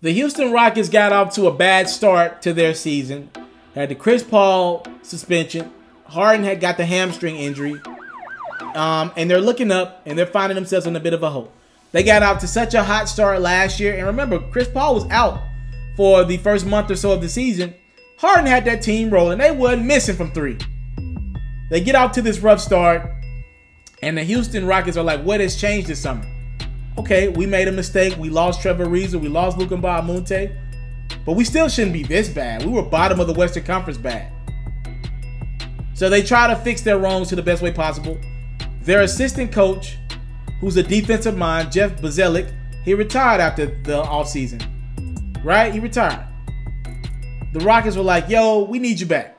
The Houston Rockets got off to a bad start to their season. Had the Chris Paul suspension. Harden had got the hamstring injury. And they're looking up and they're finding themselves in a bit of a hole. They got out to such a hot start last year. And remember, Chris Paul was out for the first month or so of the season. Harden had that team rolling. They wasn't missing from three. They get out to this rough start. And the Houston Rockets are like, what has changed this summer? Okay, we made a mistake. We lost Trevor Ariza. We lost Luka Mbah-a-Moute. But we still shouldn't be this bad. We were bottom of the Western Conference bad. So they try to fix their wrongs to the best way possible. Their assistant coach, who's a defensive mind, Jeff Bzdelik, he retired after the offseason. Right? He retired. The Rockets were like, yo, we need you back.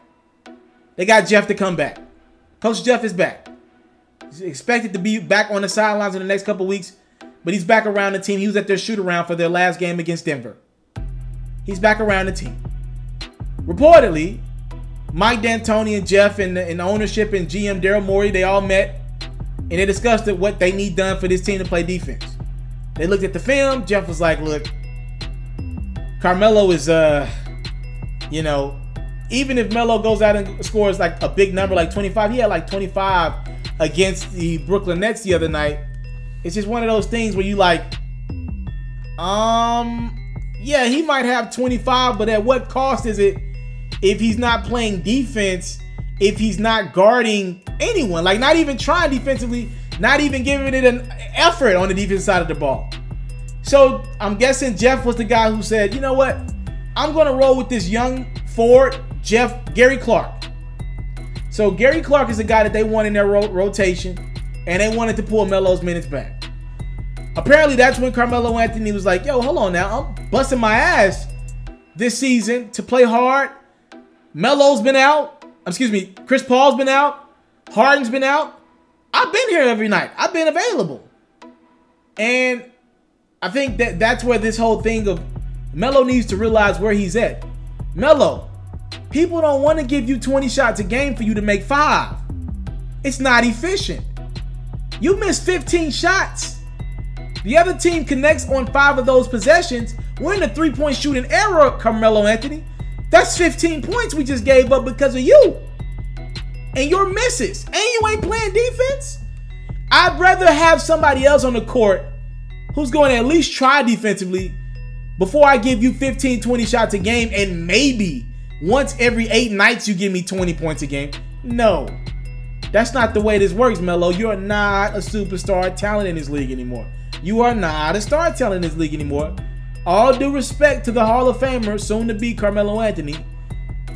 They got Jeff to come back. Coach Jeff is back. He's expected to be back on the sidelines in the next couple weeks. But he's back around the team. He was at their shoot-around for their last game against Denver. He's back around the team. Reportedly, Mike D'Antoni and Jeff and ownership and GM Daryl Morey, they all met and they discussed what they need done for this team to play defense. They looked at the film. Jeff was like, look, Carmelo is, even if Melo goes out and scores like a big number like 25, he had like 25 against the Brooklyn Nets the other night. It's just one of those things where you like, yeah, he might have 25, but at what cost is it if he's not playing defense, if he's not guarding anyone, like not even trying defensively, not even giving it an effort on the defensive side of the ball. So I'm guessing Jeff was the guy who said, you know what, I'm going to roll with this young forward, Gary Clark. So Gary Clark is the guy that they want in their rotation. And they wanted to pull Melo's minutes back. Apparently, that's when Carmelo Anthony was like, yo, hold on now. I'm busting my ass this season to play hard. Melo's been out. Chris Paul's been out. Harden's been out. I've been here every night. I've been available. And I think that's where this whole thing of Melo needs to realize where he's at. Melo, people don't want to give you 20 shots a game for you to make 5. It's not efficient. You miss 15 shots. The other team connects on 5 of those possessions. We're in a 3-point shooting era, Carmelo Anthony. That's 15 points we just gave up because of you. And your misses. And you ain't playing defense. I'd rather have somebody else on the court who's going to at least try defensively before I give you 15, 20 shots a game and maybe once every 8 nights you give me 20 points a game. No. That's not the way this works, Melo. You're not a superstar talent in this league anymore. You are not a star talent in this league anymore. All due respect to the Hall of Famer, soon to be Carmelo Anthony.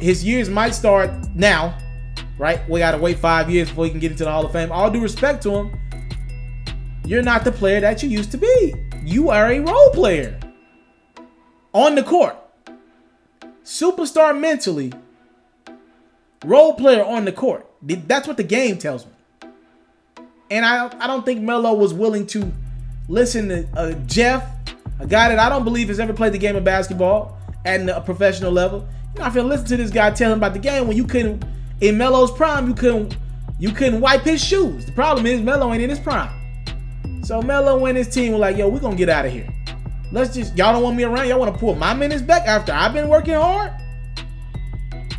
His years might start now, right? We got to wait 5 years before he can get into the Hall of Fame. All due respect to him, you're not the player that you used to be. You are a role player on the court. Superstar mentally, role player on the court. That's what the game tells me. And I don't think Melo was willing to listen to Jeff, a guy that I don't believe has ever played the game of basketball at a professional level. You're not gonna listen to this guy tell him about the game when you couldn't, in Melo's prime, you couldn't wipe his shoes. The problem is Melo ain't in his prime. So Melo and his team were like, yo, we're gonna get out of here. Y'all don't want me around. Y'all want to pull my minutes back after I've been working hard?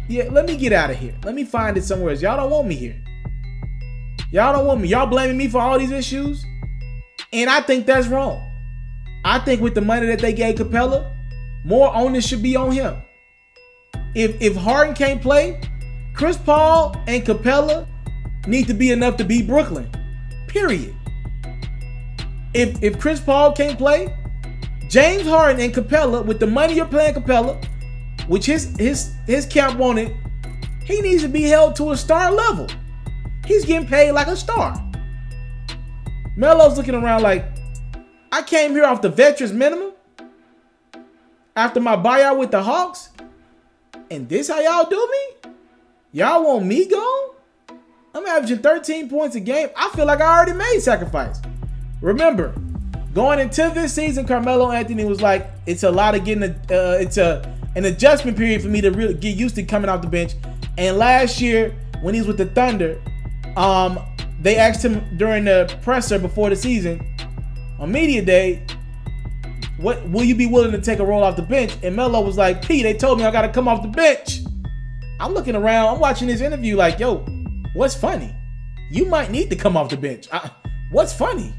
Yeah, let me get out of here. Let me find it somewhere else. Y'all don't want me here. Y'all don't want me. Y'all blaming me for all these issues. And I think that's wrong. I think with the money that they gave Capella, more onus should be on him. If Harden can't play, Chris Paul and Capella need to be enough to beat Brooklyn. Period. If Chris Paul can't play, James Harden and Capella, with the money you're paying Capella, which his camp wanted, he needs to be held to a star level. He's getting paid like a star. Melo's looking around like, I came here off the veterans minimum after my buyout with the Hawks, and this how y'all do me? Y'all want me gone? I'm averaging 13 points a game. I feel like I already made sacrifice. Remember, going into this season, Carmelo Anthony was like, it's a lot of getting an adjustment period for me to really get used to coming off the bench. And last year, when he was with the Thunder, they asked him during the presser before the season on media day, what will you be willing to take a role off the bench? And Melo was like, P, they told me I got to come off the bench. I'm looking around. I'm watching this interview like, yo, what's funny? You might need to come off the bench. What's funny?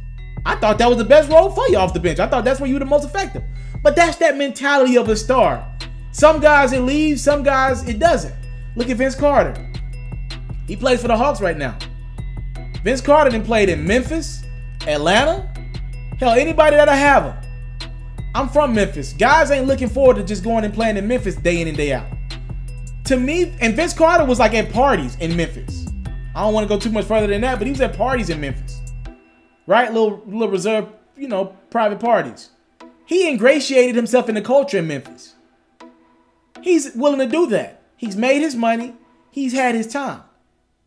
I thought that was the best role for you off the bench. I thought that's where you were the most effective. But that's that mentality of a star. Some guys it leaves, some guys it doesn't. Look at Vince Carter. He plays for the Hawks right now. Vince Carter done played in Memphis, Atlanta. Hell, anybody that'll have him. I'm from Memphis. Guys ain't looking forward to just going and playing in Memphis day in and day out. To me, and Vince Carter was like at parties in Memphis. I don't want to go too much further than that, but he was at parties in Memphis. Right? Little reserved, you know, private parties. He ingratiated himself in the culture in Memphis. He's willing to do that. He's made his money. He's had his time.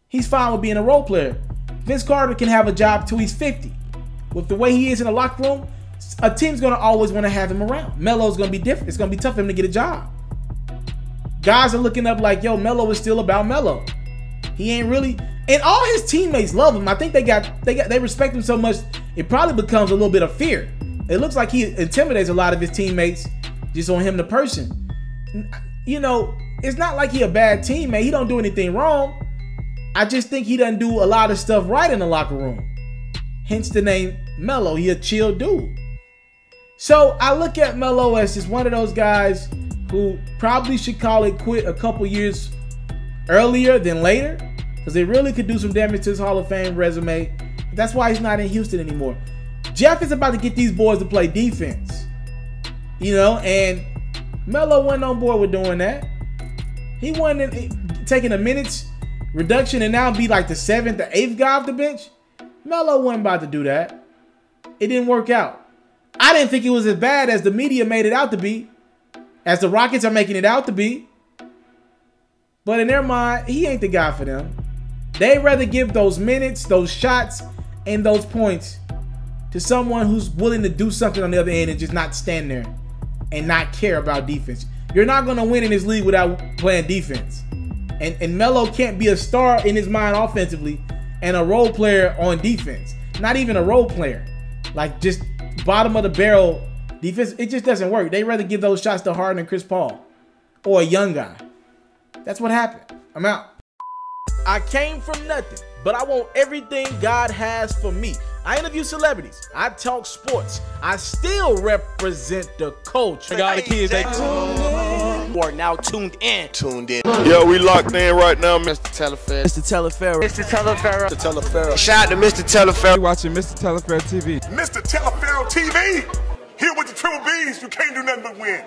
He's fine with being a role player. Vince Carter can have a job till he's 50. With the way he is in the locker room, a team's going to always want to have him around. Melo's going to be different. It's going to be tough for him to get a job. Guys are looking up like, yo, Melo is still about Melo. He ain't really, and all his teammates love him. I think they respect him so much, it probably becomes a little bit of fear. It looks like he intimidates a lot of his teammates just on him the person. You know, it's not like he a bad teammate. He don't do anything wrong. I just think he doesn't do a lot of stuff right in the locker room. Hence the name Melo. He a chill dude. So I look at Melo as just one of those guys who probably should call it quit a couple years earlier than later, because it really could do some damage to his Hall of Fame resume. That's why he's not in Houston anymore. Jeff is about to get these boys to play defense, you know, and Melo wasn't on board with doing that. He wasn't taking a minutes reduction and now be like the 7th or 8th guy off the bench. Melo wasn't about to do that. It didn't work out. I didn't think it was as bad as the media made it out to be, as the Rockets are making it out to be. But in their mind, he ain't the guy for them. They'd rather give those minutes, those shots, and those points to someone who's willing to do something on the other end and just not stand there and not care about defense. You're not going to win in this league without playing defense. And Melo can't be a star in his mind offensively and a role player on defense. Not even a role player. Like just bottom of the barrel defense. It just doesn't work. They'd rather give those shots to Harden and Chris Paul or a young guy. That's what happened. I'm out. I came from nothing, but I want everything God has for me. I interview celebrities. I talk sports. I still represent the culture. I got the kids. You are now tuned in. Yo, we locked in right now, Mr. TALIAFERRO'S. Mr. TALIAFERRO'S. Mr. TALIAFERRO'S. Mr. TALIAFERRO'S. Shout out to Mr. TALIAFERRO'S. You're watching Mr. TALIAFERRO'S TV. Mr. TALIAFERRO'S TV. Here with the Triple B's, you can't do nothing but win.